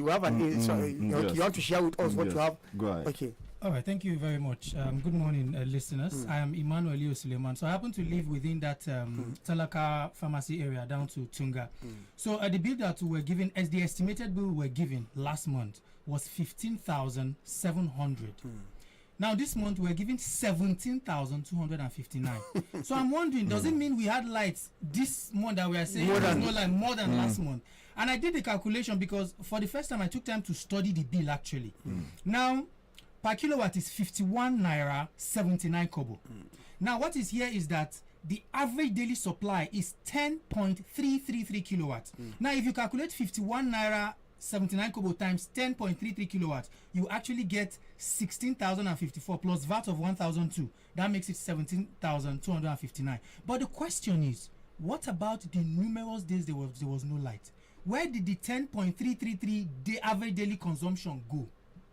you have an you want to share with us what you have. Go ahead. Okay. All right, thank you very much. Good morning, listeners. I am Emmanuel Leo Suleiman. So I happen to live within that Talaka pharmacy area down to Tunga. So the bill that we were given, as the estimated bill we were given last month was 15,700. Now this month we're giving 17,259. So I'm wondering, does it mean we had lights this month that we are saying more than last month? And I did the calculation because for the first time I took time to study the bill actually. Now per kilowatt is 51 naira 79 kobo. Now what is here is that the average daily supply is 10.333 kilowatts. Now if you calculate 51 naira 79 kobo times 10.33 kilowatts, you actually get 16,054 plus VAT of 1,002. That makes it 17,259. But the question is, what about the numerous days there was no light? Where did the 10.333 day average daily consumption go?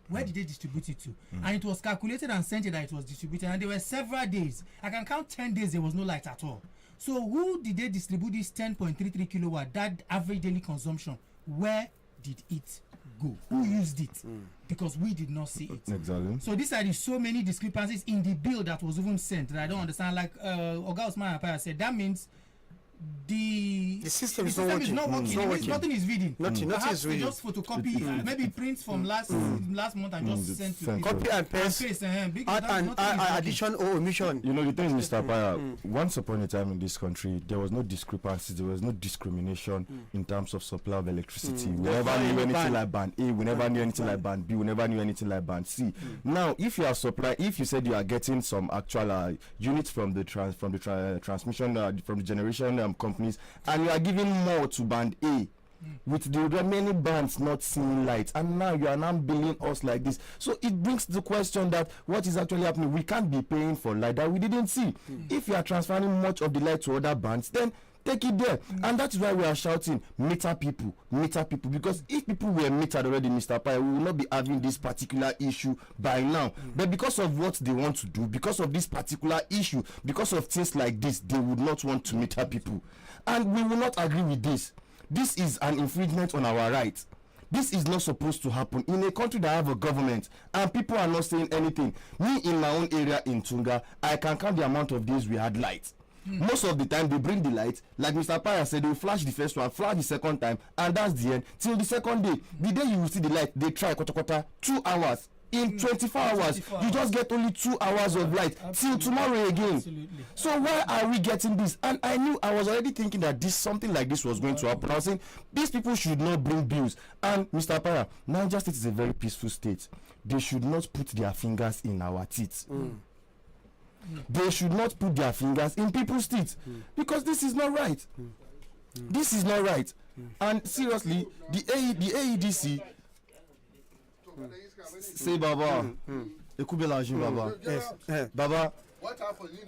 Where did they distribute it to? And it was calculated and sent that it was distributed, and there were several days. I can count 10 days there was no light at all. So who did they distribute this 10.33 kilowatt, that average daily consumption? Where did it go? Who used it? Because we did not see it. Exactly. So these are the so many discrepancies in the bill that was even sent that I don't understand. Like Oga Osman Apaya said, that means the system is not working. Nothing is reading. Nothing is reading. Just photocopy, maybe prints from last month and just send to copy and paste. Addition or omission. You know the thing is, Mr. Apaya, once upon a time in this country, there was no discrepancy, there was no discrimination in terms of supply of electricity. We never knew anything like band A, we never knew anything like band B, we never knew anything like band C. Now, if you are if you said you are getting some actual units from the transmission, from the generation companies, and you are giving more to band A, with the remaining bands not seeing light, and now you are now billing us like this. So it brings the question that what is actually happening? We can't be paying for light that we didn't see. If you are transferring much of the light to other bands, then take it there. And that is why we are shouting meter people, because if people were metered already, Mr. Pai, we will not be having this particular issue by now. But because of what they want to do, because of this particular issue, because of things like this, they would not want to meter people, and we will not agree with this. This is an infringement on our rights. This is not supposed to happen in a country that have a government and people are not saying anything. Me, in my own area in Tunga, I can count the amount of days we had light. Most of the time they bring the light, like Mr. Paya said, they will flash the first one, flash the second time, and that's the end. Till the second day, the day you will see the light, they try 2 hours. In 24 hours, you just get only 2 hours of light till tomorrow again. Absolutely. So why are we getting this? And I was already thinking that something like this was going to happen. I was saying these people should not bring bills. And Mr. Paya, Niger State is a very peaceful state. They should not put their fingers in our teeth. They should not put their fingers in people's teeth, because this is not right. This is not right. And seriously, the AEDC say Baba, Baba. Yes. Baba. What happened in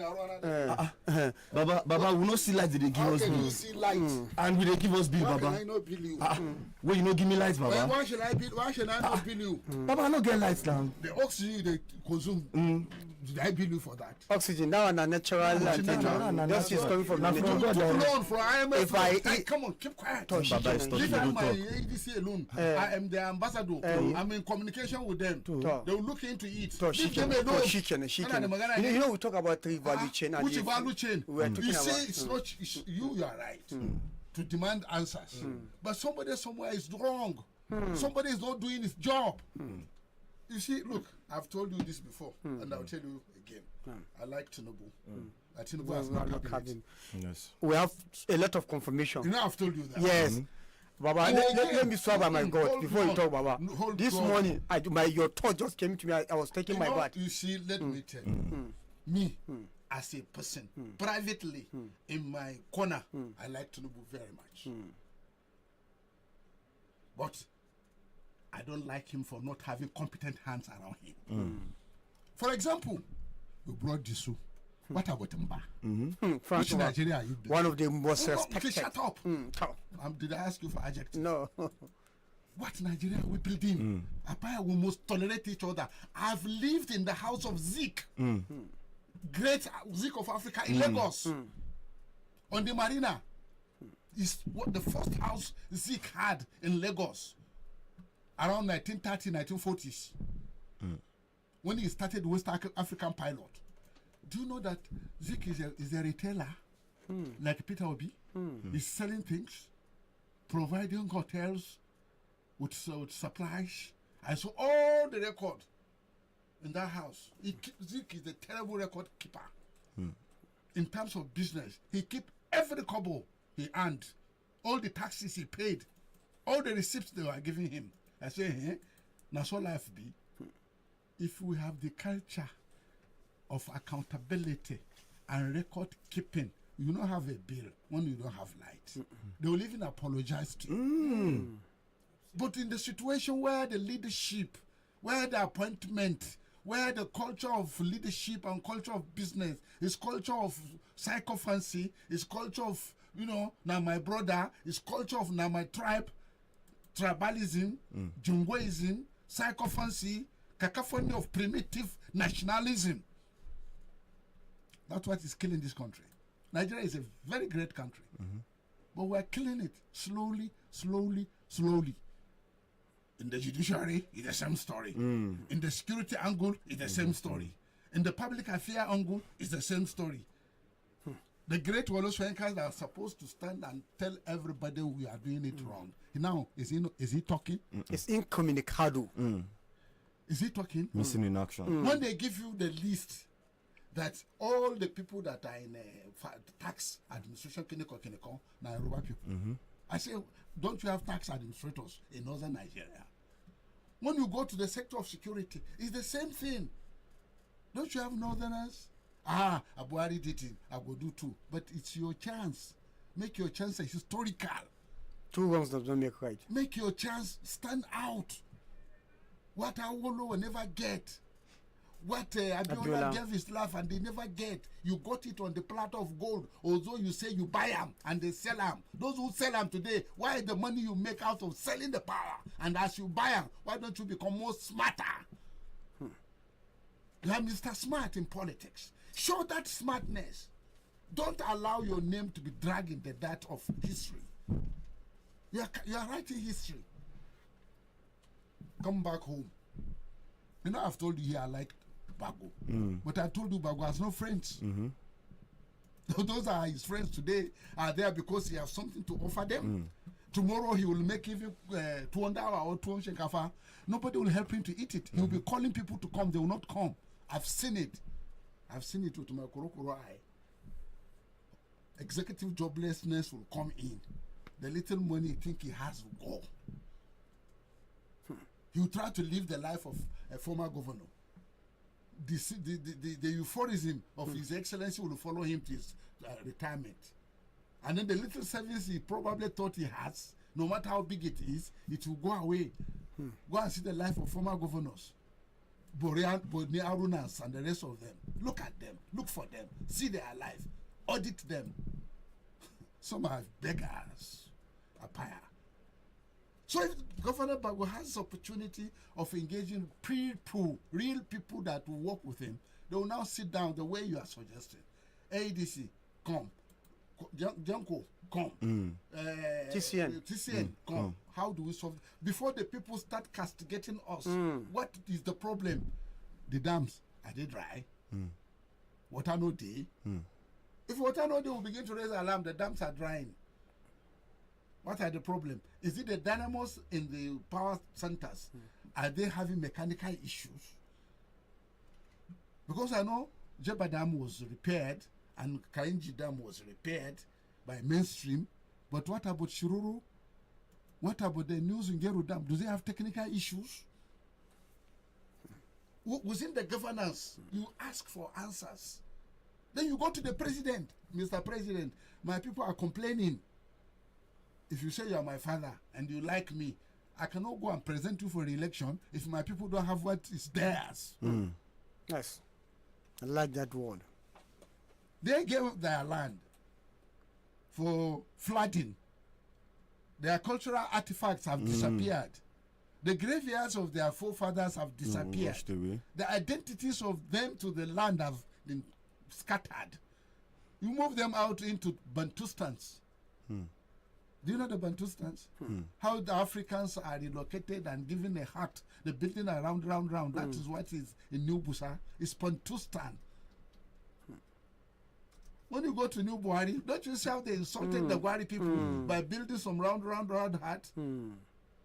Baba, we no see light, they give us bill. You see light? And we they give us bill, Why Baba. can I not bill you? Well, you no give me lights, Baba. Why should I not bill you? Baba, I no get lights now. The oxygen they consume, did I bill you for that? Oxygen now and a natural light. Just is coming from nature. If I come on, keep quiet. Baba is Leave my ADC alone. I am the ambassador. I'm in communication with them. They will look into it. Leave them alone. You know, we talk about three value chain. Which value chain? You say it's not you are right to demand answers, but somebody somewhere is wrong. Somebody is not doing his job. You see, look, I've told you this before, and I'll tell you again. I like Tinubu. Tinubu has not cabinet. Yes. We have a lot of confirmation. You know, I've told you that. Yes. Baba, let me swear by my God before you talk, Baba. This morning, your thought just came to me. I was taking my bath. You see, let me tell you, me as a person, privately, in my corner, I like Tinubu very much. But I don't like him for not having competent hands around him. For example, we brought Disu. What about Mba? Which Nigeria are you doing? One of the most respected. Shut up. Did I ask you for adjective? No. What Nigeria are we building? Apaya, we must tolerate each other. I've lived in the house of Zik. Great Zik of Africa in Lagos. On the marina. Is what the first house Zik had in Lagos. around 1930, 1940s, when he started West African Pilot. Do you know that Zik is a retailer like Peter Obi? He's selling things, providing hotels with supplies. I saw all the record in that house. Zik is a terrible record keeper. In terms of business, he keep every kobo he earned, all the taxes he paid, all the receipts they were giving him. I say, now so life be. If we have the culture of accountability and record keeping, you don't have a bill when you don't have light. They will even apologize to you. But in the situation where the leadership, where the appointment, where the culture of leadership and culture of business is culture of psychophancy, is culture of, now my brother, is culture of now my tribe, tribalism, jungoism, psychophancy, cacophony of primitive nationalism. That's what is killing this country. Nigeria is a very great country, but we're killing it slowly, slowly, slowly. In the judiciary, it's the same story. In the security angle, it's the same story. In the public affairs angle, it's the same story. The great Wallace Wenkers that are supposed to stand and tell everybody we are doing it wrong. Now, is he talking? It's incommunicado. Is he talking? Missing in action. When they give you the list that all the people that are in tax administration, Kineko, now Yoruba people. I say, don't you have tax administrators in northern Nigeria? When you go to the sector of security, it's the same thing. Don't you have northerners? Abuari did it, I will do too. But it's your chance. Make your chance historical. Two wrongs does not make right. Make your chance stand out. What Awolo will never get. What Abiola gave his life and they never get. You got it on the platter of gold. Although you say you buy them and they sell them. Those who sell them today, why the money you make out of selling the power? And as you buy them, why don't you become more smarter? You are Mr. Smart in politics. Show that smartness. Don't allow your name to be dragged in the dirt of history. You are writing history. Come back home. I've told you here I like Bago. But I told you Bago has no friends. Those are his friends today are there because he has something to offer them. Tomorrow he will make even 200 or 200 kafa. Nobody will help him to eat it. He will be calling people to come. They will not come. I've seen it. I've seen it with my korokoro eye. Executive joblessness will come in. The little money he think he has will go. He will try to live the life of a former governor. The euphorism of His Excellency will follow him to his retirement. And then the little savings he probably thought he has, no matter how big it is, it will go away. Go and see the life of former governors. Boni Arunas and the rest of them. Look at them. Look for them. See their life. Audit them. Some are beggars. Apaya. So if Governor Bago has the opportunity of engaging people, real people that will work with him, they will now sit down the way you are suggesting. ADC, come. Janko, come. TCN, come. How do we solve it? Before the people start castigating us, what is the problem? The dams, are they dry? Water no day? If water no day, will begin to raise alarm, the dams are drying. What are the problem? Is it the dynamos in the power centers? Are they having mechanical issues? Because I know Jeba Dam was repaired and Kainji Dam was repaired by mainstream. But what about Shiruru? What about the News Ngeru Dam? Do they have technical issues? Within the governance, you ask for answers. Then you go to the president. Mr. President, my people are complaining. If you say you are my father and you like me, I cannot go and present you for re-election if my people don't have what is theirs. Yes. I like that word. They gave their land for flooding. Their cultural artifacts have disappeared. The graveyards of their forefathers have disappeared. The identities of them to the land have been scattered. You move them out into Bantustans. Do you know the Bantustans? How the Africans are relocated and given a hut, the building around. That is what is in New Busa. It's Bantustan. When you go to New Buhari, don't you see how they insulted the Gwari people by building some round hut?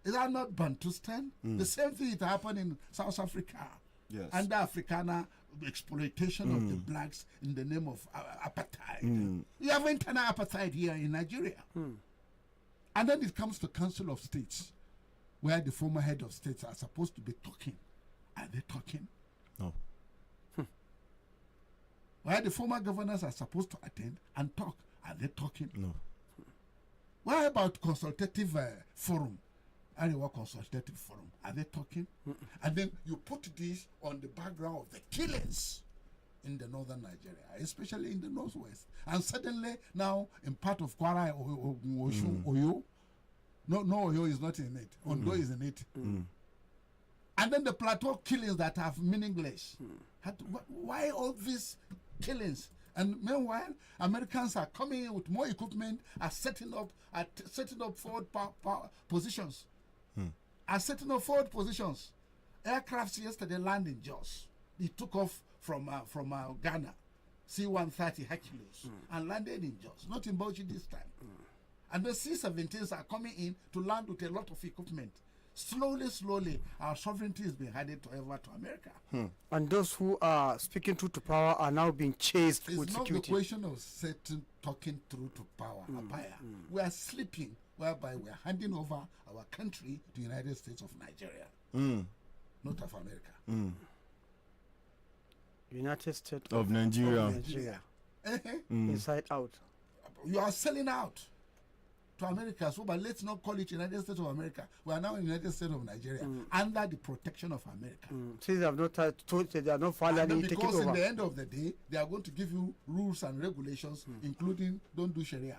Is that not Bantustan? The same thing it happened in South Africa. Yes. Under Afrikaner exploitation of the blacks in the name of apartheid. You have internal apartheid here in Nigeria. And then it comes to Council of States, where the former head of states are supposed to be talking. Are they talking? No. Where the former governors are supposed to attend and talk. Are they talking? No. What about consultative forum? Anyway, consultative forum. Are they talking? And then you put this on the background of the killings in the northern Nigeria, especially in the northwest. And suddenly now in part of Kwara or Oyo, no, Oyo is not in it. Ondo is in it. And then the plateau killings that have meaningless. Why all these killings? And meanwhile, Americans are coming in with more equipment, are setting up forward positions. Are setting up forward positions. Aircrafts yesterday landed in Jos. They took off from Ghana, C-130 Hercules, and landed in Jos, not in Bauchi this time. And the C-17s are coming in to land with a lot of equipment. Slowly, our sovereignty is being handed over to America. And those who are speaking truth to power are now being chased it's with not security. The question of talking truth to power. We are sleeping, whereby we are handing over our country to the United States of Nigeria, not of America. United States Of Nigeria. Inside out. You are selling out to America, so but let's not call it United States of America. We are now in the United States of Nigeria under the protection of America. See, they have not told they are not finally taking because over. in the end of the day, they are going to give you rules and regulations, including don't do Sharia.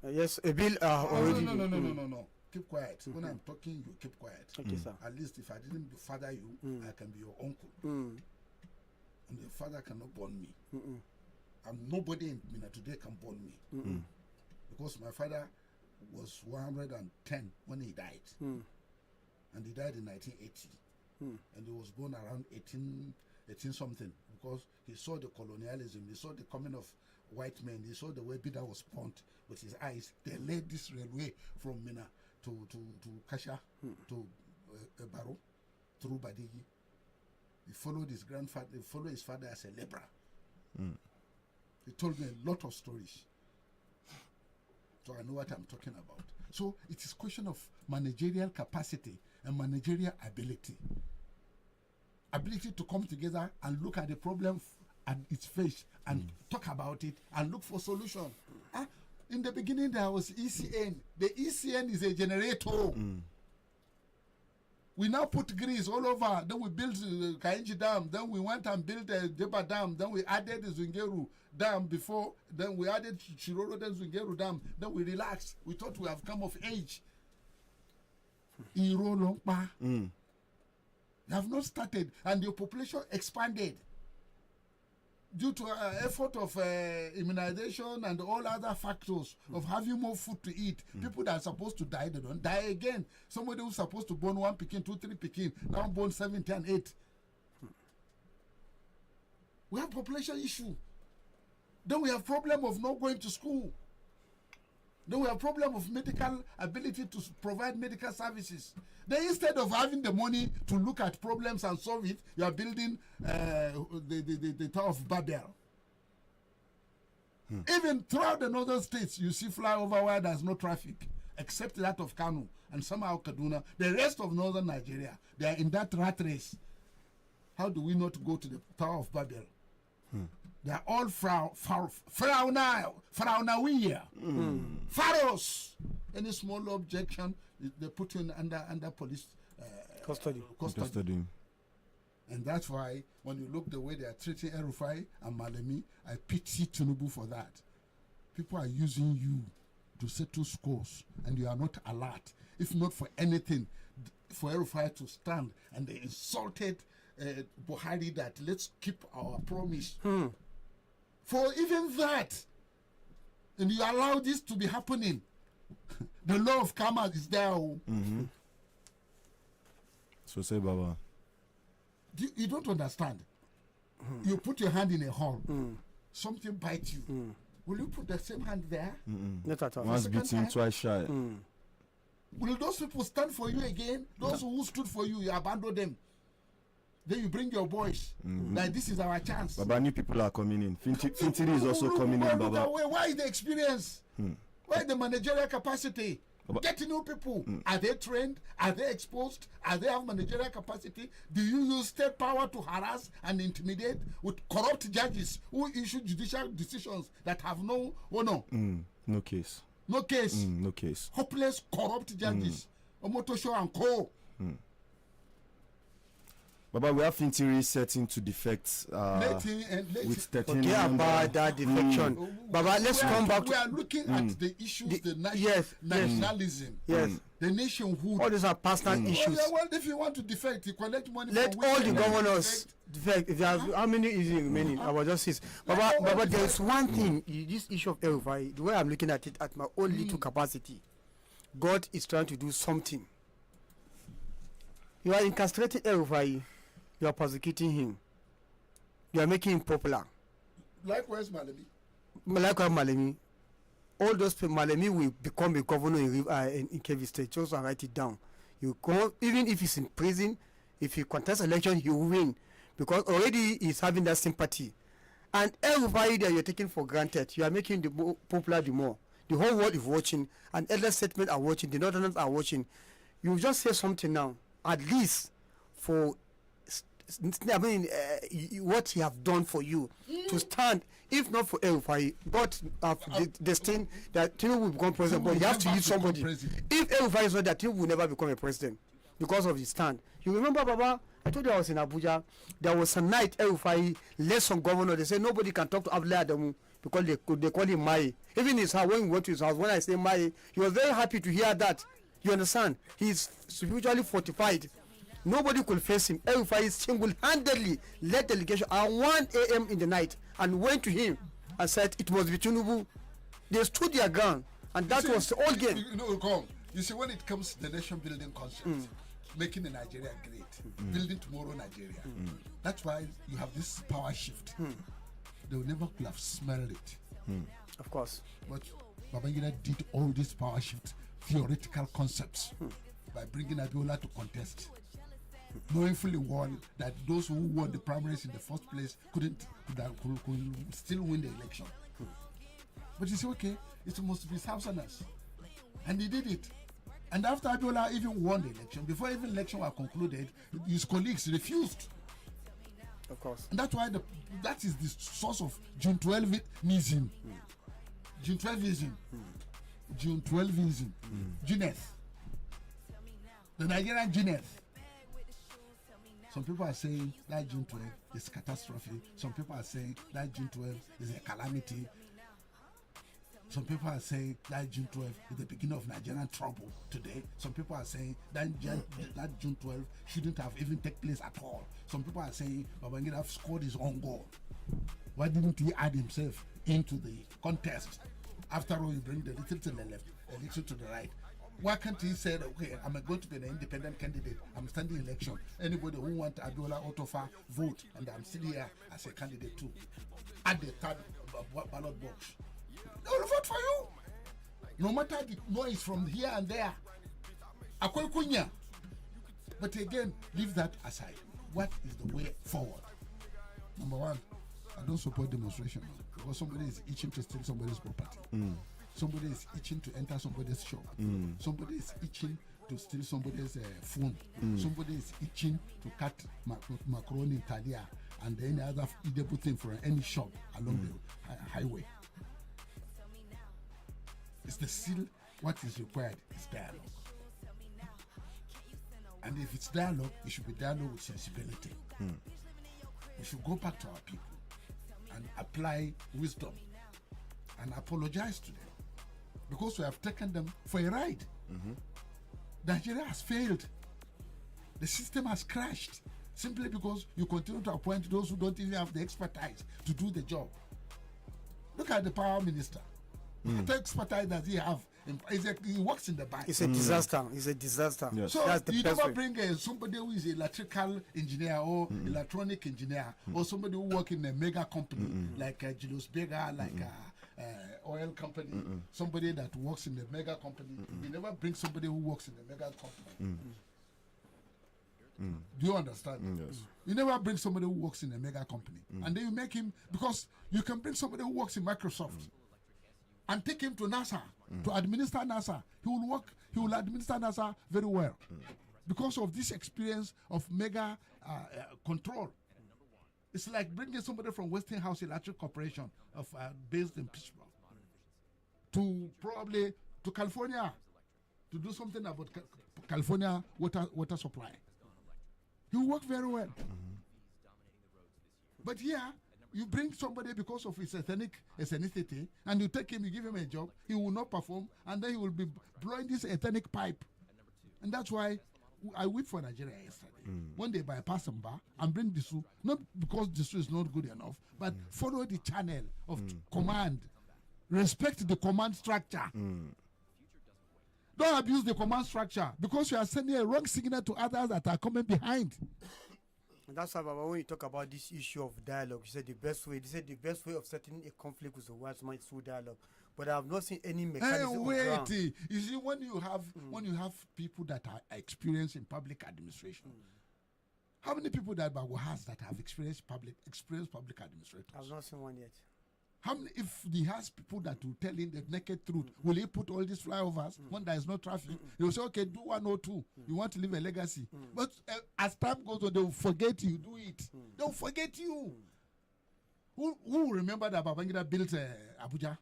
Yes, a bill already. No. Keep quiet. When I'm talking, you keep quiet. Okay, sir. At least if I didn't father you, I can be your uncle. And your father cannot born me. And nobody in Mina today can born me. Because my father was 110 when he died. And he died in 1980. And he was born around 18 something. Because he saw the colonialism, he saw the coming of white men, he saw the way Bida was pumped with his eyes. They laid this railway from Mina to Kasha, to Baro, through Badeggi. He followed his grandfather, he followed his father as a laborer. He told me a lot of stories. So I know what I'm talking about. So it is a question of managerial capacity and managerial ability. Ability to come together and look at the problem at its face and talk about it and look for solution. In the beginning there was ECN. The ECN is a generator. We now put grease all over. Then we built the Kainji Dam. Then we went and built the Deba Dam. Then we added the Zungeru Dam before. Then we added Chiroro, then Zungeru Dam. Then we relaxed. We thought we have come of age. You have not started. And your population expanded. Due to effort of immunization and all other factors of having more food to eat, people that are supposed to die, they don't die again. Somebody who's supposed to born 1 pikin, 2, 3 pikin, now born 7, 10, 8. We have population issue. Then we have problem of not going to school. Then we have problem of medical ability to provide medical services. Then instead of having the money to look at problems and solve it, you are building the Tower of Babel. Even throughout the northern states, you see flyover where there's no traffic, except that of Kano and somehow Kaduna. The rest of northern Nigeria, they are in that rat race. How do we not go to the Tower of Babel? They are all pharaohs. Any small objection, they put you under police Custody. And that's why when you look the way they are treating El-Rufai and Malemi, I pity Tinubu for that. People are using you to settle scores, and you are not alert. If not for anything, for El-Rufai to stand, and they insulted Buhari that let's keep our promise. For even that, and you allow this to be happening, The law of karma is there. So say, Baba. You don't understand. You put your hand in a hole. Something bites you. Will you put the same hand there? Not at all. Once beaten, twice shy. Will those people stand for you again? Those who stood for you, you abandon them. Then you bring your boys. Like, this is our chance. Baba, new people are coming in. Fintiri is also coming in, Baba. Why is the experience? Why the managerial capacity? Get new people. Are they trained? Are they exposed? Are they have managerial capacity? Do you use state power to harass and intimidate with corrupt judges who issue judicial decisions that have no honor? No case. No case. No case. Hopeless, corrupt judges. Omotosho and co. Baba, we have Fintiri setting to defect with 13. Forget about that defection. Baba, let's come back to... We are looking at the issues, the nationalism. Yes. The nationhood. All these are personal issues. Well, if you want to defect, you collect money. Let all the governors defect. If there how many is remaining? I was just saying. Baba, there is one thing. This issue of El-Rufai, the way I'm looking at it at my own little capacity, God is trying to do something. You are incarcerating El-Rufai. You are persecuting him. You are making him popular. Likewise, Malemi. Likewise, Malemi. All those people, Malemi will become a governor in Kebbi State. Just write it down. You go, even if he's in prison, if he contests election, he will win because already he's having that sympathy. And everybody that you're taking for granted, you are making the popular the more. The whole world is watching, and other statements are watching. The Northerners are watching. You just say something now, at least for. I mean, what he have done for you to stand, if not for El-Rufai, but destined that Tinubu will become president, but you have to use somebody. If El-Rufai is not that, Tinubu will never become a president because of his stand. You remember, Baba? I told you I was in Abuja. There was a night El-Rufai led some governor. They said nobody can talk to Abdullah Adamu because they call him Mai. Even his house, when we went to his house, when I say Mai, he was very happy to hear that. You understand? He's spiritually fortified. Nobody could face him. El-Rufai single-handedly led delegation at 1 a.m. in the night and went to him and said it must be Tinubu. They stood their ground, and that was the old game. You see, when it comes to the nation building concept, making the Nigeria great, building tomorrow Nigeria, that's why you have this power shift. They will never could have smelled it. Of course. But Babangida did all these power shift theoretical concepts by bringing Abiola to contest. Knowing fully well that those who won the primaries in the first place could still win the election. But you say, okay, it must be Southerners. And he did it. And after Abiola even won the election, before even election was concluded, his colleagues refused. Of course. And that's why that is the source of June 12ism. June 12ism. June 12ism. Juneth. The Nigerian Juneth. Some people are saying that June 12 is catastrophe. Some people are saying that June 12 is a calamity. Some people are saying that June 12 is the beginning of Nigerian trouble today. Some people are saying that June 12 shouldn't have even taken place at all. Some people are saying Babangida scored his own goal. Why didn't he add himself into the contest? After all, you bring the little to the left, a little to the right. Why can't he say, okay, I'm going to be an independent candidate. I'm standing election. Anybody who wants Abiola Otofa, vote. And I'm still here as a candidate too. At the third ballot box. They will vote for you. No matter the noise from here and there. But again, leave that aside. What is the way forward? Number one, I don't support demonstration because somebody is itching to steal somebody's property. Somebody is itching to enter somebody's shop. Somebody is itching to steal somebody's phone. Somebody is itching to cut macaroni in Talia and any other edible thing for any shop along the highway. It's the still what is required is dialogue. And if it's dialogue, it should be dialogue with sensibility. We should go back to our people and apply wisdom and apologize to them. Because we have taken them for a ride. Nigeria has failed. The system has crashed simply because you continue to appoint those who don't even have the expertise to do the job. Look at the power minister. What expertise does he have He works in the bank. It's a disaster. It's a disaster. Yes. So That's the you best never way. bring somebody who is an electrical engineer or electronic engineer or somebody who work in a mega company like Julius Berger, like oil company, somebody that works in a mega company. You never bring somebody who works in a mega company. Do you understand? Yes. You never bring somebody who works in a mega company. And then you make him, because you can bring somebody who works in Microsoft and take him to NASA to administer NASA. He will administer NASA very well because of this experience of mega control. It's like bringing somebody from Westinghouse Electric Corporation based in Pittsburgh to probably to California to do something about California water supply. He will work very well. But here, you bring somebody because of his ethnicity, and you take him, you give him a job, he will not perform, and then he will be blowing this ethnic pipe. And that's why I wait for Nigeria yesterday. When they bypass Mba and bring Disu, not because Disu is not good enough, but follow the channel of command. Respect the command structure. Don't abuse the command structure because you are sending a wrong signal to others that are coming behind. And that's why, Baba, when you talk about this issue of dialogue, you said the best way. They said the best way of settling a conflict with the wise man is through dialogue. But I have not seen any mechanism. Wait, you see, when you have people that are experienced in public administration, how many people that Bago has that have experienced public administrators? I've not seen one yet. How many, if he has people that will tell him the naked truth, will he put all these flyovers when there is no traffic? They will say, okay, do 102. You want to leave a legacy. But as time goes on, they will forget you. Do it. They will forget you. Who will remember that Babangida built Abuja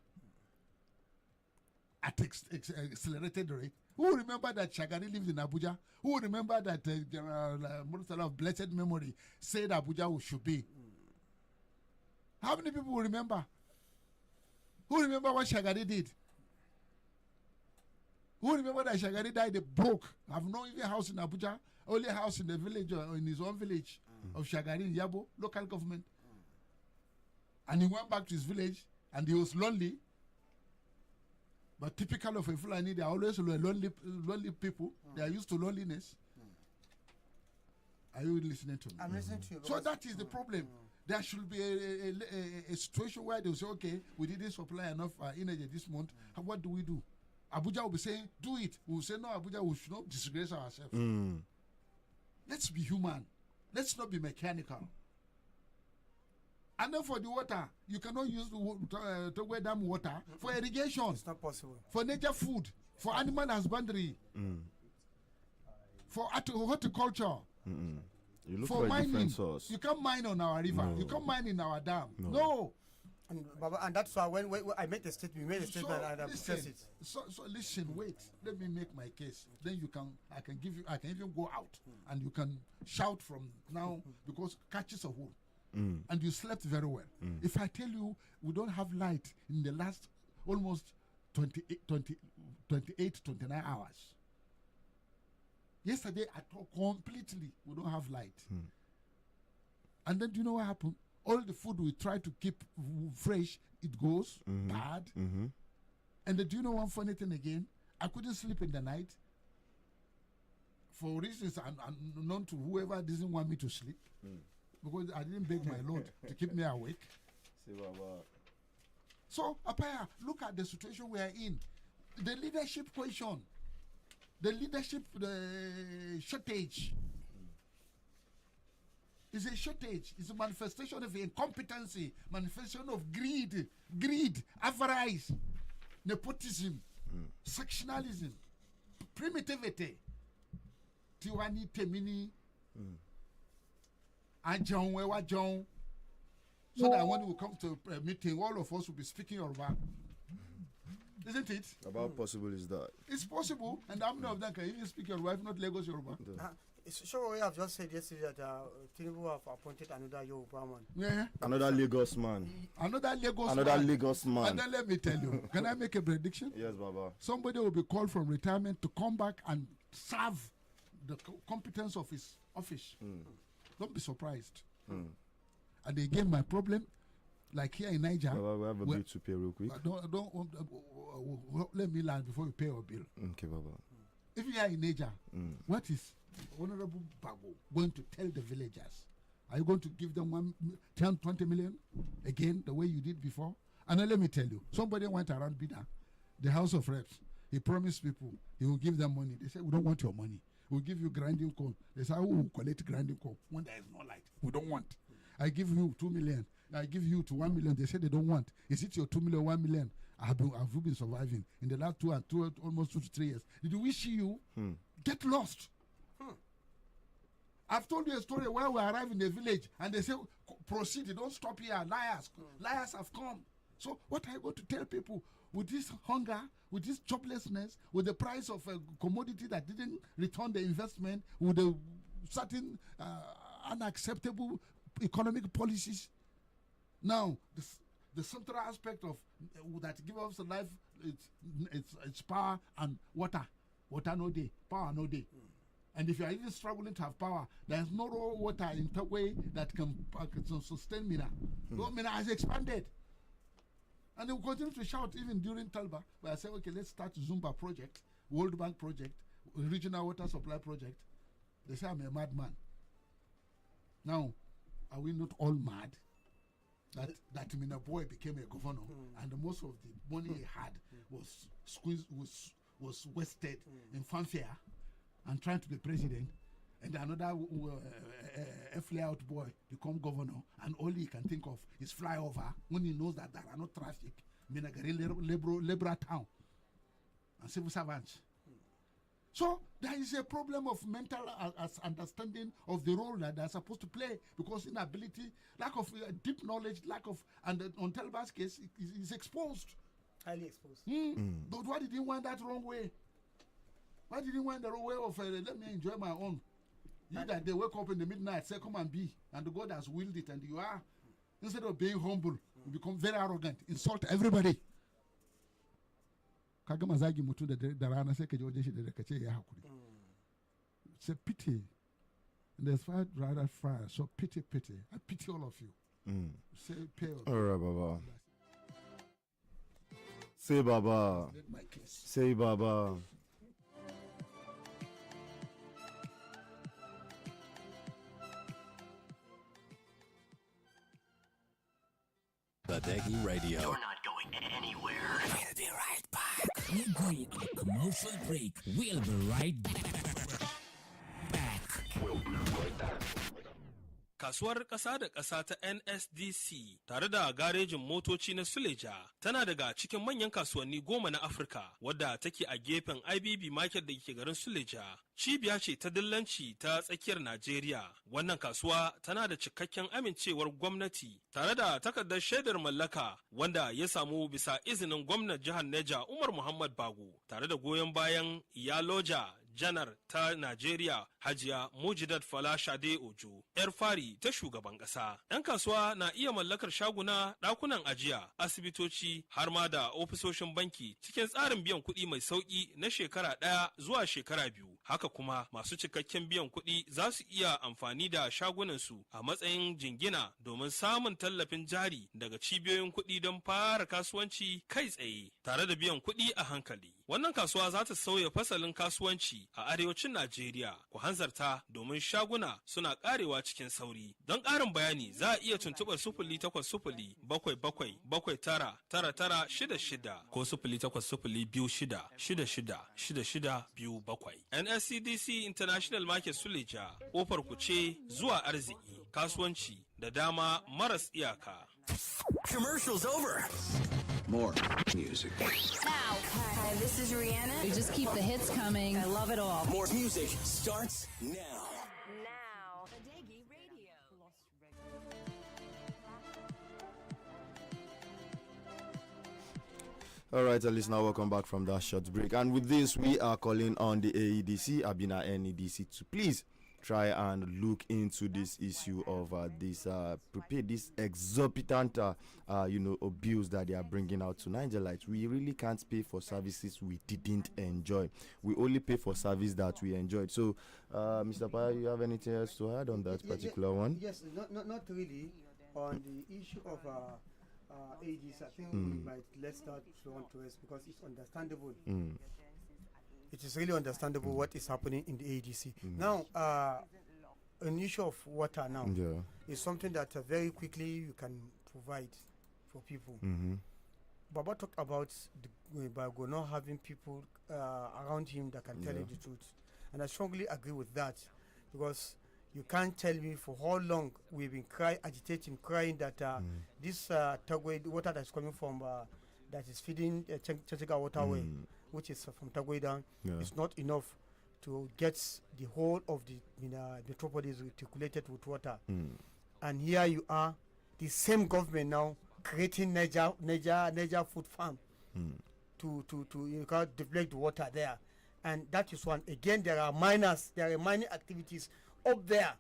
at accelerated rate? Who will remember that Shagari lived in Abuja? Who will remember that General Murtala of blessed memory said Abuja should be? How many people will remember? Who remember what Shagari did? Who remember that Shagari died broke? Have no even house in Abuja, only house in the village or in his own village of Shagari in Yabo, local government. And he went back to his village and he was lonely. But typical of a Fulani, they are always lonely people. They are used to loneliness. Are you listening to me? I'm listening to you. So that is the problem. There should be a situation where they will say, okay, we didn't supply enough energy this month. What do we do? Abuja will be saying, do it. We will say, no, Abuja, we should not disgrace ourselves. Let's be human. Let's not be mechanical. And then for the water, you cannot use the Togwe Dam water for irrigation. It's not possible. For nature food, for animal husbandry, for horticulture. You look for for a mining. different source. You can't mine on our river. You can't mine in our dam. No. And, Baba, and that's why when I made a statement, we made a statement and I discussed it. So listen, wait. Let me make my case. Then I can even go out and you can shout from now because catches a hole. And you slept very well. If I tell you we don't have light in the last almost 28, 29 hours. Yesterday I told completely we don't have light. And then do you know what happened? All the food we try to keep fresh, it goes bad. And then do you know one funny thing again? I couldn't sleep in the night for reasons unknown to whoever doesn't want me to sleep. Because I didn't beg my Lord to keep me awake. So, Apaya, look at the situation we are in. The leadership question. The leadership shortage. It's a shortage. It's a manifestation of incompetency, manifestation of greed, avarice, nepotism, sectionalism, primitivity. Tiwani Temini. John, where was John? So that when we come to a meeting, all of us will be speaking Yoruba. Isn't it? How possible is that? It's possible, and how many of them can even speak Yoruba, if not Lagos Yoruba? Sure, we have just said yesterday that Tinubu have appointed another Yoruba man. Yeah. Another Lagos man. Another Lagos man. And then let me tell you, can I make a prediction? Yes, Baba. Somebody will be called from retirement to come back and serve the competence of his office. Don't be surprised. And again, my problem, Like here in Niger. Baba, we have a bill to pay real quick. Let me land before you pay your bill. Okay, Baba. If you are in Niger, what is Honorable Bago going to tell the villagers? Are you going to give them 10, 20 million again, the way you did before? And then let me tell you, somebody went around Bida, the House of Reps. He promised people he will give them money. They said, we don't want your money. We'll give you grinding coal. They said, who will collect grinding coal when there is no light? We don't want. I give you 2 million. I give you to 1 million. They said they don't want. Is it your 2 million, 1 million? Have you been surviving in the last almost 2 to 3 years? Did we see you get lost? I've told you a story where we arrive in the village and they say, proceed, don't stop here. Liars. Liars have come. So what are you going to tell people with this hunger, with this joblessness, with the price of a commodity that didn't return the investment, with the certain unacceptable economic policies? Now, the central aspect of that gives us life, it's power and water. Water no day, power no day. And if you are even struggling to have power, there is no raw water in the way that can sustain Mina. Mina has expanded. And they will continue to shout even during Talba. But I say, okay, let's start Zumba project, World Bank project, regional water supply project. They say I'm a madman. Now, are we not all mad? That Mina boy became a governor, and most of the money he had was squeezed, was wasted in fanfare and trying to be president, and another out boy become governor, and all he can think of is fly over when he knows that there are no traffic. Minagari Lebra town and civil servants. So there is a problem of mental understanding of the role that they're supposed to play, because inability, lack of deep knowledge, and on Talba's case, is exposed. Highly exposed. But why did he want that wrong way? Why did he want the wrong way of let me enjoy my own? You that they wake up in the midnight, say come and be, and the God has willed it, and you are. Instead of being humble, you become very arrogant, insult everybody. Kagamazagi mutu da rana sai ka je wajen shi da ka ce ya hakuri. It's a pity. And there's fire rather fire. So pity. I pity all of you. Say pay. All right, Baba. Say Baba. Say Baba. Badeggi Radio. You're not going anywhere. We'll be right back. We're going on a commercial break. We'll be right back. We'll be right back. Kasuwar ƙasa da ƙasa ta NSDC tare da garejin motoci na Suleja tana daga cikin manyan kasuwanni 10 na Afirka, wadda take a gefen IBB Market da ke garin Suleja. Cibiya ce ta dillanci ta tsakiyar Najeriya. Wannan kasuwa tana da cikakken amincewar gwamnati tare da takardar shaidar mallaka wanda ya samu bisa izinin gwamnan jihar Neja Umar Muhammad Bago tare da goyon bayan Iyaloja Janar ta Najeriya Hajiya Mujidat Fala Shade Ojo, 'yar fari ta shugaban ƙasa. 'Yan kasuwa na iya mallakar shaguna, ɗakunan ajiya, asibitoci har ma da ofisoshin banki cikin tsarin biyan kuɗi mai sauƙi na shekara 1 zuwa shekara 2. Haka kuma masu cikakken biyan kuɗi za su iya amfani da shagunansu a matsayin jingina domin samun tallafin jari daga cibiyoyin kuɗi don fara kasuwanci kai tsaye tare da biyan kuɗi a hankali. Wannan kasuwa za ta sauya fasalin kasuwanci a arewacin Najeriya. Ku hanzarta domin shaguna suna karewa cikin sauri. Don ƙarin bayani za a iya tuntuɓar 08077799966 ko 08026666627. NSCDC International Market Suleja, ƙofar ku ce zuwa arziki, kasuwanci da dama maras iyaka. Commercial's over. More music. Now, hi, this is Rihanna. We just keep the hits coming. I love it all. More music starts now. Now, Badeggi Radio. All right, listener, welcome back from that short break. And with this, we are calling on the AEDC, Abina NEDC, to please try and look into this issue of this exorbitant abuse that they are bringing out to Nigerians. We really can't pay for services we didn't enjoy. We only pay for service that we enjoyed. So, Mr. Paya, you have anything else to add on that particular one? Yes, not really. On the issue of AGs, I think we might let start on to us because it's understandable. It is really understandable what is happening in the ADC. Now, an issue of water now is something that very quickly you can provide for people. Baba talked about Bago not having people around him that can tell him the truth. And I strongly agree with that because you can't tell me for how long we've been agitating, crying that this Tagway water that's coming from, that is feeding Chachika waterway, which is from Tagway down, is not enough to get the whole of the metropolis reticulated with water. And here you are, the same government now creating Niger food farm to deflect the water there. And that is one. Again, there are mining activities up there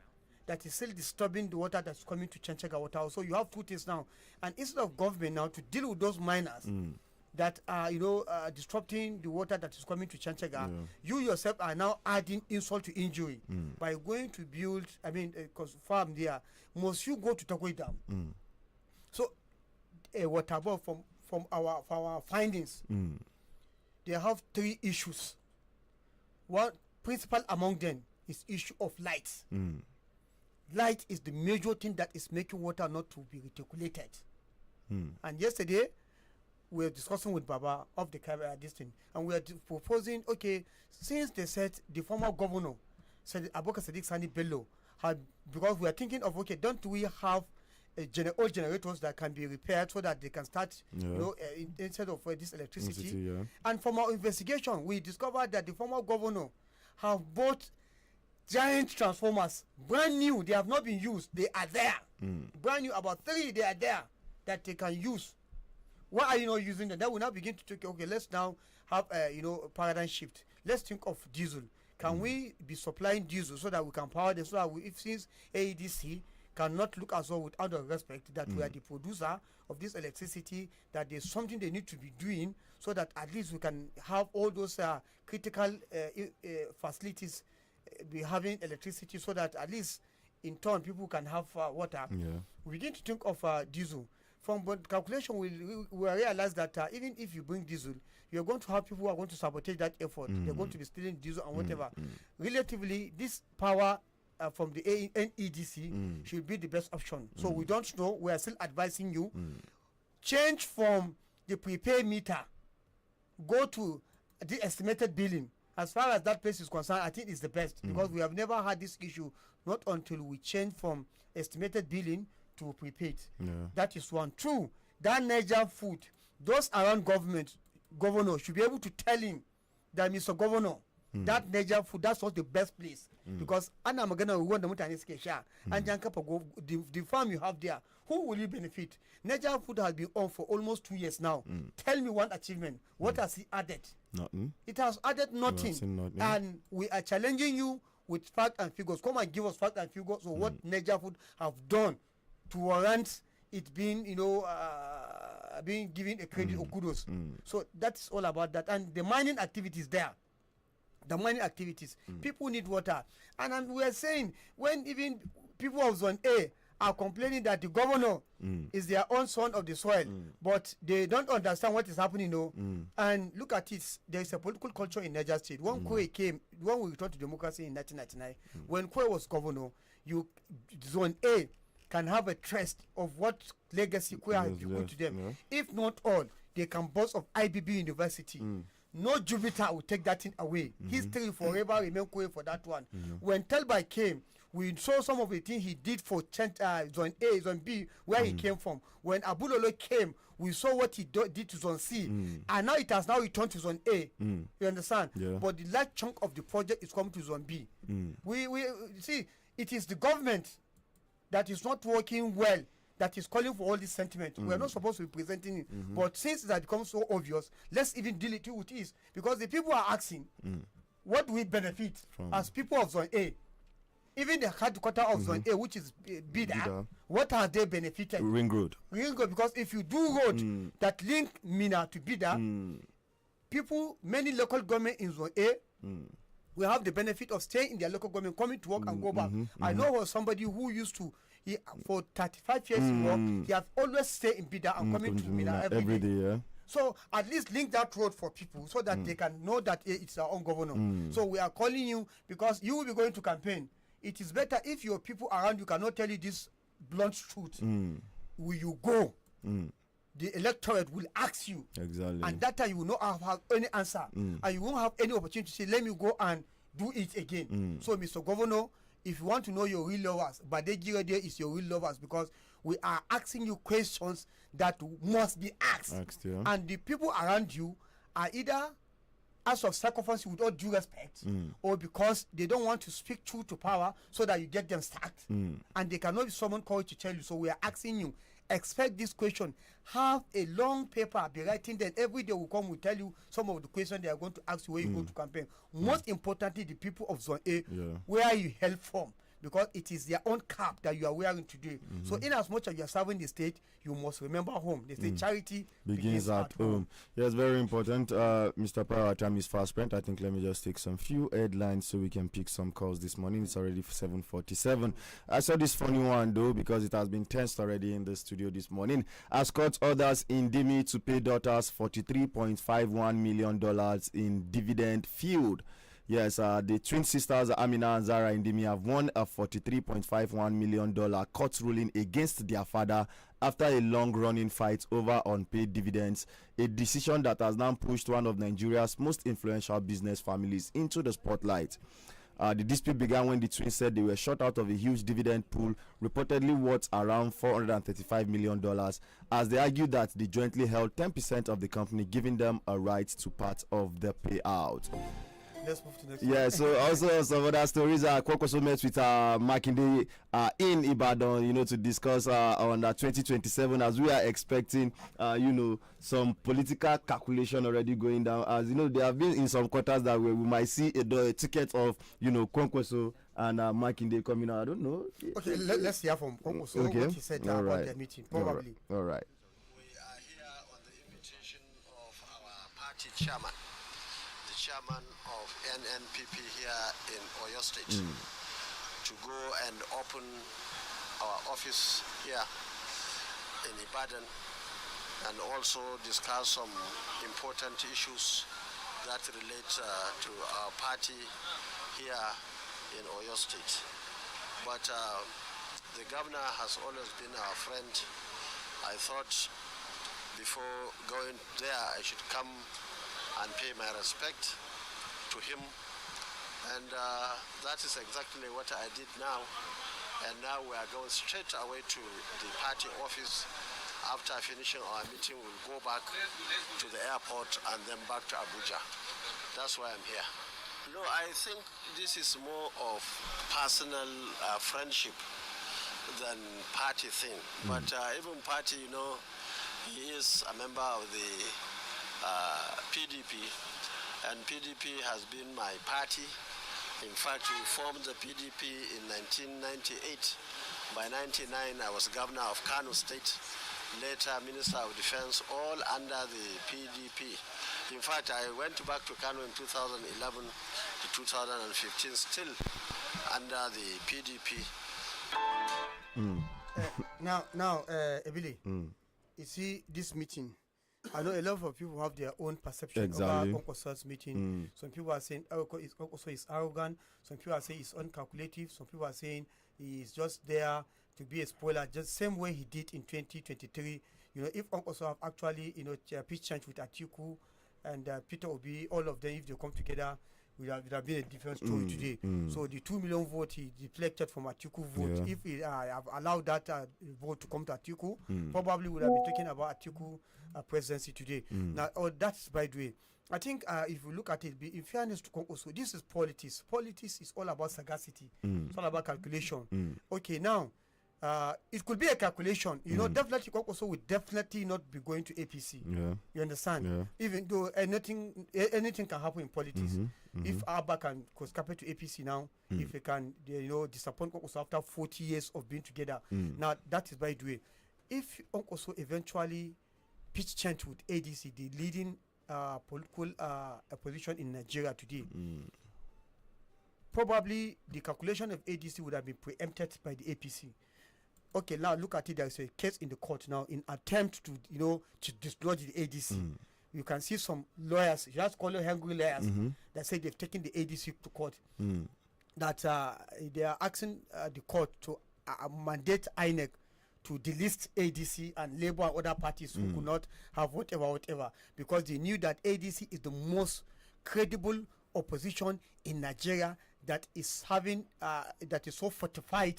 that is still disturbing the water that's coming to Chanchaga water. So you have two things now. And instead of government now to deal with those miners that are, disrupting the water that is coming to Chanchaga, you yourself are now adding insult to injury by going to build, because farm there, must you go to Tokwe Dam? So, water board from our findings, they have three issues. One principal among them is issue of light. Light is the major thing that is making water not to be reticulated. And yesterday we were discussing with Baba of the this thing, and we are proposing, okay, since they said the former governor said Abubakar Sadiq Sani Bello had, because we are thinking of, okay, don't we have old generators that can be repaired so that they can start, instead of this electricity. And from our investigation, we discovered that the former governor have bought giant transformers, brand new. They have not been used. They are there, brand new. About 3, they are there that they can use. Why are you not using them? Then we now begin to take, okay, let's now have paradigm shift. Let's think of diesel. Can we be supplying diesel so that we can power them? So that if since AEDC cannot look as well with out of respect that we are the producer of this electricity, that there's something they need to be doing so that at least we can have all those critical facilities be having electricity, so that at least in turn people can have water. We begin to think of diesel. From calculation, we realize that even if you bring diesel, you're going to have people who are going to sabotage that effort. They're going to be stealing diesel and whatever. Relatively, this power from the NEDC should be the best option. So we don't know. We are still advising you. Change from the prepaid meter, go to the estimated billing. As far as that place is concerned, I think it's the best, because we have never had this issue, not until we change from estimated billing to prepaid. That is one. Two, that Niger food, those around governor should be able to tell him that, Mr. Governor, that Niger food, that's not the best place. Because and I'm gonna want the the farm you have there, who will you benefit? Niger food has been on for almost 2 years now. Tell me one achievement. What has he added? Nothing. It has added nothing. And we are challenging you with facts and figures. Come and give us facts and figures of what Niger food have done to warrant it being, being given a credit or kudos. So that's all about that. And the mining activities there. The mining activities. People need water. And we are saying, when even people of Zone A are complaining that the governor is their own son of the soil, but they don't understand what is happening, And look at it, there is a political culture in Niger State. When Kwe came, when we returned to democracy in 1999, when Kwe was governor, Zone A can have a trust of what legacy Kwe has put to them. If not all, they can boast of IBB University. No Jupiter will take that thing away. History forever remain Kwe for that one. When Telbai came, we saw some of the things he did for Zone A, Zone B, where he came from. When Abulolo came, we saw what he did to Zone C. And now it has now returned to Zone A. You understand? But the large chunk of the project is coming to Zone B. We see, it is the government that is not working well, that is calling for all this sentiment. We are not supposed to be presenting it. But since it has become so obvious, let's even deal it with this. Because the people are asking, what do we benefit as people of Zone A? Even the headquarters of Zone A, which is Bida, what have they benefited? Ring road. Because if you do road that link Mina to Bida, people, many local government in Zone A will have the benefit of staying in their local government, coming to work and go back. I know was somebody who used to, for 35 years in work, he has always stayed in Bida and coming to Mina every day. Yeah. So at least link that road for people so that they can know that it's our own governor. So we are calling you because you will be going to campaign. It is better if your people around you cannot tell you this blunt truth. Will you go? The electorate will ask you. Exactly. And that time you will not have any answer. And you won't have any opportunity to say, let me go and do it again. So Mr. Governor, if you want to know your real lovers, Badeggi Radio is your real lovers because we are asking you questions that must be asked. Yeah. And the people around you are either as of sacrifice with all due respect or because they don't want to speak truth to power so that you get them sacked. And they cannot be someone called to tell you. So we are asking you, expect this question. Have a long paper, be writing them. Every day will come, will tell you some of the questions they are going to ask you when you go to campaign. Most importantly, the people of Zone A, where you hail from. Because it is their own cap that you are wearing today. So in as much as you are serving the state, you must remember home. They say charity begins at home. Yes, very important. Mr. Power, time is fast spent. I think let me just take some few headlines so we can pick some calls this morning. It's already 7:47. I saw this funny one though because it has been tensed already in the studio this morning. As court orders Indimi to pay daughters $43.51 million in dividend field. Yes, the twin sisters Amina and Zara Indimi have won a $43.51 million court ruling against their father after a long-running fight over unpaid dividends, a decision that has now pushed one of Nigeria's most influential business families into the spotlight. The dispute began when the twins said they were shut out of a huge dividend pool, reportedly worth around $435 million, as they argued that they jointly held 10% of the company, giving them a right to part of the payout. Let's move to next Yeah, one. so also some other stories. Kwankwaso met with Makinde in Ibadan, to discuss on 2027 as we are expecting, some political calculation already going down. As you know, there have been in some quarters that we might see a ticket of, Kwankwaso and Makinde coming out. I don't know. Okay, let's hear from Kwankwaso what he said about their meeting, probably. All right. We are here on the invitation of our party chairman, the chairman of NNPP here in Oyo State, to go and open our office here in Ibadan and also discuss some important issues that relate to our party here in Oyo State. But the governor has always been our friend. I thought before going there I should come and pay my respect to him, and that is exactly what I did now. And now we are going straight away to the party office. After finishing our meeting, we'll go back to the airport and then back to Abuja. That's why I'm here. No, I think this is more of personal friendship than party thing. But even party, he is a member of the PDP, and PDP has been my party. In fact, we formed the PDP in 1998. By 99, I was governor of Kano State, later Minister of Defense, all under the PDP. In fact, I went back to Kano in 2011 to 2015, still under the PDP. Now, Ebili, you see this meeting. I know a lot of people have their own perception about Kwankwaso's meeting. Some people are saying Kwankwaso is arrogant. Some people are saying he's uncalculative. Some people are saying he's just there to be a spoiler, just same way he did in 2023. If Kwankwaso have actually, pitch change with Atiku and Peter Obi, all of them, if they come together, would have been a different story today. So the 2 million vote he deflected from Atiku vote. If he have allowed that vote to come to Atiku, probably would have been talking about Atiku presidency today. Now, that's by the way. I think if you look at it, in fairness to Kwankwaso, this is politics. Politics is all about sagacity. It's all about calculation. Okay, now, it could be a calculation. Definitely Kwankwaso would definitely not be going to APC. You understand? Even though anything can happen in politics. If Abba can carpet to APC now, if they can, disappoint Kwankwaso after 40 years of being together. Now, that is by the way. If Kwankwaso eventually pitch change with ADC, the leading political opposition in Nigeria today, probably the calculation of ADC would have been preempted by the APC. Okay, now look at it. There's a case in the court now in attempt to, to dislodge the ADC. You can see some lawyers, just call it hungry lawyers, that say they've taken the ADC to court. That they are asking the court to mandate INEC to delist ADC and Labour and other parties who could not have whatever, because they knew that ADC is the most credible opposition in Nigeria that is having that is so fortified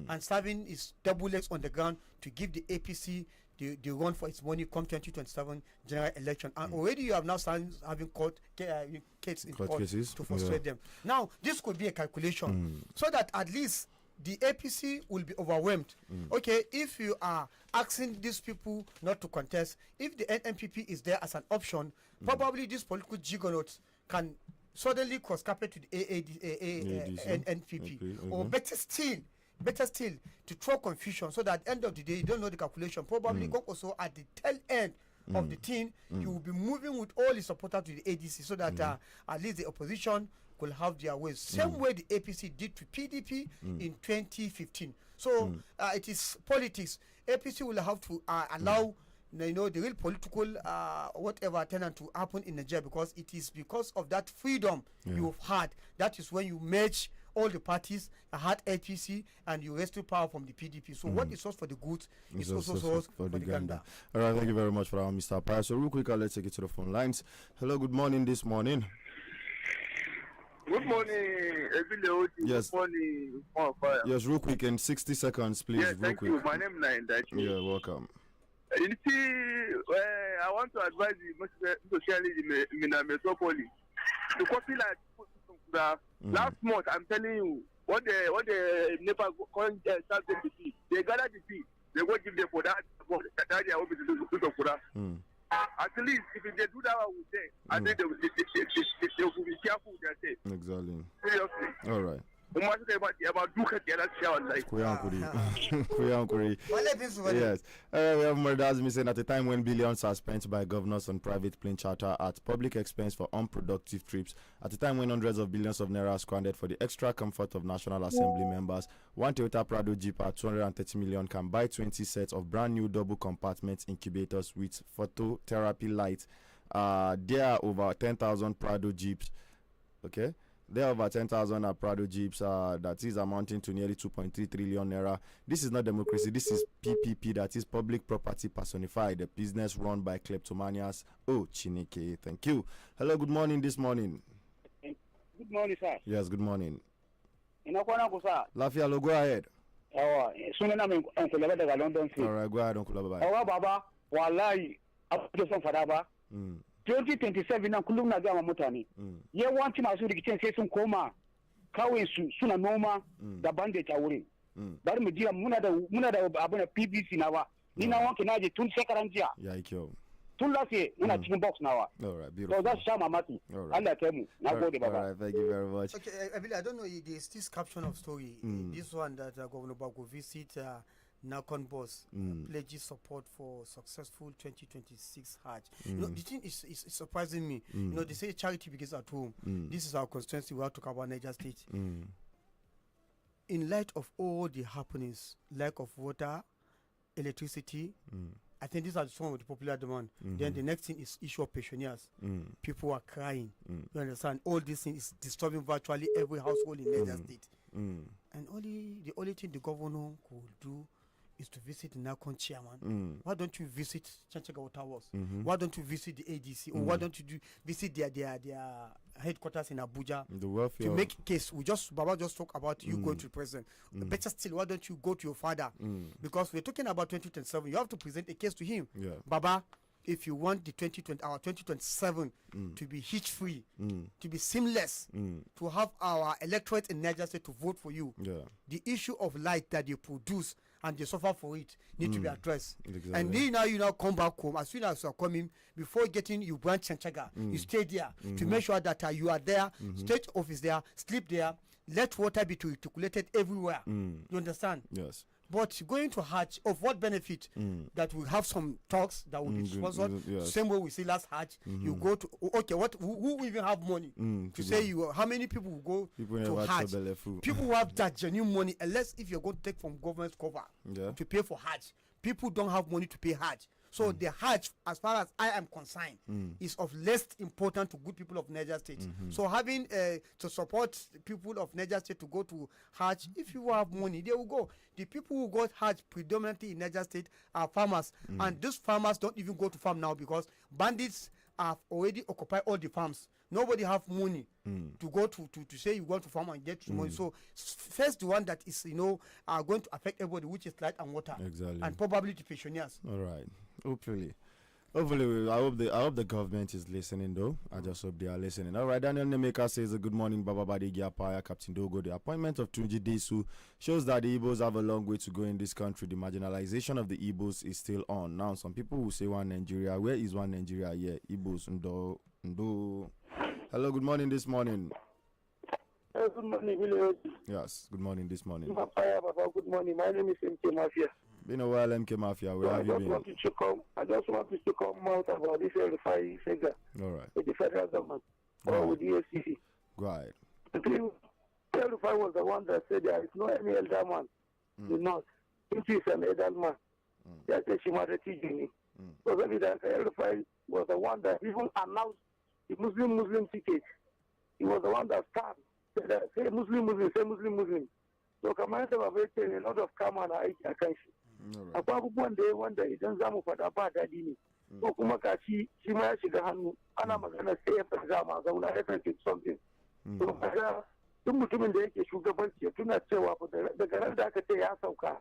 and serving its double legs on the ground to give the APC the run for its money come 2027 general election. And already you have now started having court cases in court cases to frustrate them. Now this could be a calculation so that at least the APC will be overwhelmed. Okay, if you are asking these people not to contest, if the NNPP is there as an option, probably these political juggernauts can suddenly cross carpet to the NNPP. Okay. Or better still, to throw confusion so that at the end of the day you don't know the calculation. Probably also at the tail end of the thing, you will be moving with all the supporters to the ADC so that at least the opposition will have their ways. Same way the APC did to PDP in 2015. So it is politics. APC will have to allow the real political whatever tenant to happen in Nigeria, because it is because of that freedom you've had. That is when you merge all the parties, had APC, and you wrestle power from the PDP. So what is source for the good is also source for the gander. All right, thank you very much for that, Mr. Price. So real quick, let's take it to the phone lines. Hello, good morning this morning. Good morning, everyone. Yes. Good morning, on fire. Yes, real quick, in 60 seconds, please. Yes, real thank quick. you. My name is Naindachi. Yeah, welcome. You see, I want to advise the socialism in the metropolis. The copy like last month, I'm telling you, what the NEPA calling start the fee. They gather the fee. They go give them for that. That they are open to do for that. At least if they do that, I would say, I think they will be careful with their say. Exactly. Seriously. All right. Yes. We have Murdaz missing at a time when billions are spent by governors on private plane charter at public expense for unproductive trips, at a time when hundreds of billions of naira are squandered for the extra comfort of National Assembly members. One Toyota Prado Jeep at 230 million can buy 20 sets of brand new double compartment incubators with phototherapy lights. There are over 10,000 Prado Jeeps. Okay. There are over 10,000 Prado Jeeps that is amounting to nearly 2.3 trillion naira. This is not democracy. This is PPP, that is public property personified, a business run by kleptomanias. Oh, Chineke, thank you. Hello, good morning this morning. Good morning, sir. Yes, good morning. Lafia, go ahead. All right, go ahead, Uncle Baba. Awa Baba, wallahi, application Fadaba. 2027 na kullum na gama mutane yawanci masu rikicin sai sun koma kawai su suna noma da bandage a wurin bari mu jiya muna da abin da PBC na ba ni na wanke naje tun shekaran jiya ya yi kyau tun lafiya muna cikin box nawa so za su sha mamaki Allah ya mu na gode baba. All right, thank you very much. Okay, I don't know, there's this caption of story this one that Governor Bago visit Nakon boss pledges support for successful 2026 Hajj. The thing is surprising me. They say charity begins at home. This is our constituency. We have to talk about Niger State. In light of all the happenings, lack of water, electricity, I think these are some of the popular demand. Then the next thing is issue of pensioners. People are crying. You understand? All these things is disturbing virtually every household in Niger State. And the only thing the governor could do is to visit the Nakon chairman. Why don't you visit Chanchaga Towers? Why don't you visit the ADC? Or why don't you visit their headquarters in Abuja? The welfare. To make a case. Baba just talk about you going to the president. Better still, why don't you go to your father? Because we're talking about 2027. You have to present a case to him. Baba, if you want the 2027 to be hitch-free, to be seamless, to have our electorate in Niger State to vote for you, the issue of light that you produce and they suffer for it need to be addressed. Exactly. And then you now come back home. As soon as you are coming, before getting you branch Chanchaga, you stay there to make sure that you are there, state office there, sleep there, let water be reticulated everywhere. You understand? Yes. But going to Hajj, of what benefit? That we have some talks that will be sponsored. Yes. Same way we see last Hajj. You go to, okay, who even have money to say how many people will go to Hajj? People who have that genuine money, unless if you're going to take from government's cover to pay for Hajj. People don't have money to pay Hajj. So the Hajj, as far as I am concerned, is of less importance to good people of Niger State. So having to support people of Niger State to go to Hajj, if you have money, they will go. The people who got Hajj predominantly in Niger State are farmers. And these farmers don't even go to farm now because bandits have already occupied all the farms. Nobody have money to go to say you want to farm and get money. So first the one that is going to affect everybody, which is light and water, and probably the pensioners. All right. Hopefully, I hope the government is listening though. I just hope they are listening. All right. Daniel Nemeka says, "Good morning, Baba Badeggi Apaya, Captain Dogo. The appointment of Tunji Desu shows that the Igbos have a long way to go in this country. The marginalization of the Igbos is still on. Now, some people will say one Nigeria. Where is one Nigeria? Yeah, Igbos Ndo. Hello, good morning this morning. Good morning, William. Yes, good morning this morning. Good morning. My name is MK Mafia. Been a while, MK Mafia. Where have you been? I just wanted to come out about this refinery figure. All right. With the federal government or with the FCC. Go ahead. The refinery was the one that said there is no any elder man in North. If he is an elder man, that's a Shimada Tijini. So that the refinery was the one that even announced the Muslim ticket. He was the one that started. Say Muslim. So kamar da babai ce ne lot of kama na aiki a kan shi. Akwai abubuwan da wanda idan za mu faɗa ba daɗi ne. Ko kuma ka shi ma ya shiga hannu ana magana sai ya farga ma zauna ya farke something. To kaga duk mutumin da yake shugabanci ya tuna cewa daga ran da aka ce ya sauka.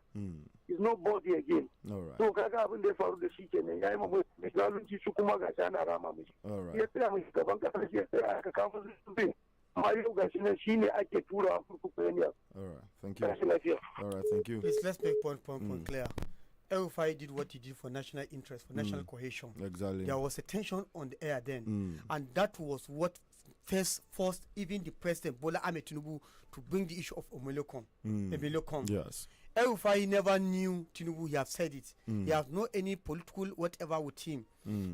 Is no body again. To kaga abin da ya faru da shi kenan yayi ma mai zalunci su kuma ga shi ana rama mishi. Ya tsaya mai gaban kasar shi ya tsaya aka kafa su. All right, thank you. All right, thank you. Please, let's make point clear. El-Rufai did what he did for national interest, for national cohesion. Exactly. There was a tension on the air then, and that was what forced even the president Bola Ahmed Tinubu to bring the issue of Omelocom. Yes. El-Rufai never knew Tinubu. He have said it. He has no any political whatever with him.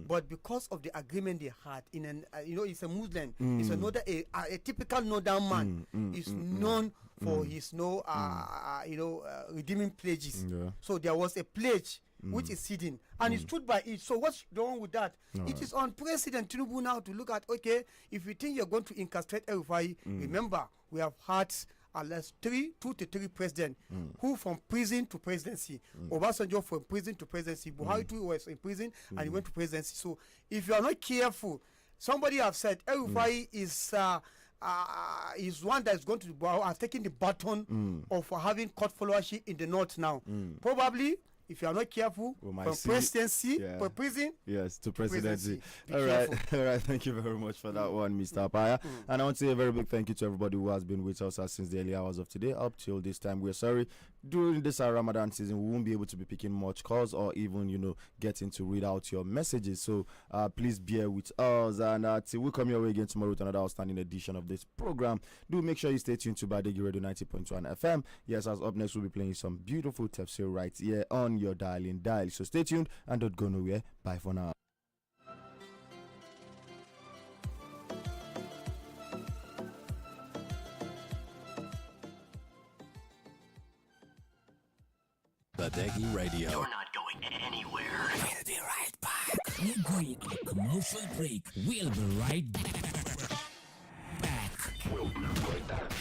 But because of the agreement they had in an, he's a Muslim. He's another a typical northern man. Is known for his redeeming pledges. Yeah. So there was a pledge which is hidden, and he stood by it. So what's wrong with that? It is on President Tinubu now to look at, okay, if you think you're going to incastrate El-Rufai, remember we have had at least 2 to 3 presidents who from prison to presidency. Obasanjo from prison to presidency. Buhari too was in prison and he went to presidency. So if you are not careful, somebody have said El-Rufai is one that is going to have taken the baton of having court followership in the north now. Probably, if you are not careful, from presidency, for prison, to presidency. All right, thank you very much for that one, Mr. Apaya. And I want to say a very big thank you to everybody who has been with us since the early hours of today up till this time. We're sorry, during this Ramadan season, we won't be able to be picking much calls or even, getting to read out your messages. So please bear with us. And till we come your way again tomorrow with another outstanding edition of this program, do make sure you stay tuned to Badeggi Radio 90.1 FM. Yes, as up next, we'll be playing some beautiful tafsir right here on your dial. So stay tuned and don't go nowhere. Bye for now. Badeggi Radio. You're not going anywhere. We'll be right back. We're going on a commercial break. We'll be right back. We'll be right back.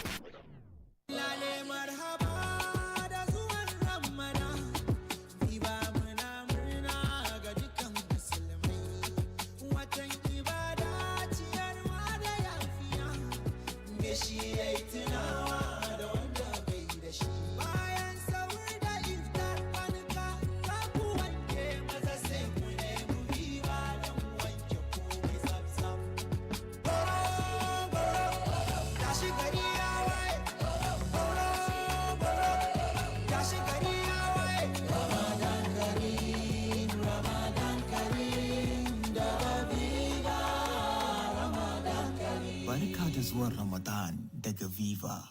Barka da zuwan Ramadan daga Viva.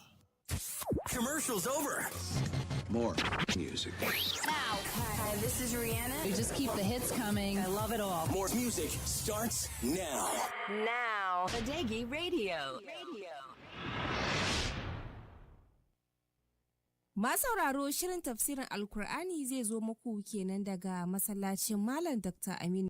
Commercial's over. More music. Now, hi, this is Rihanna. You just keep the hits coming. I love it all. More music starts now. Now, Badeggi Radio. Masauraro shirin tafsirin Alkur'ani zai zo muku kenan daga masallacin Malam Dr. Aminu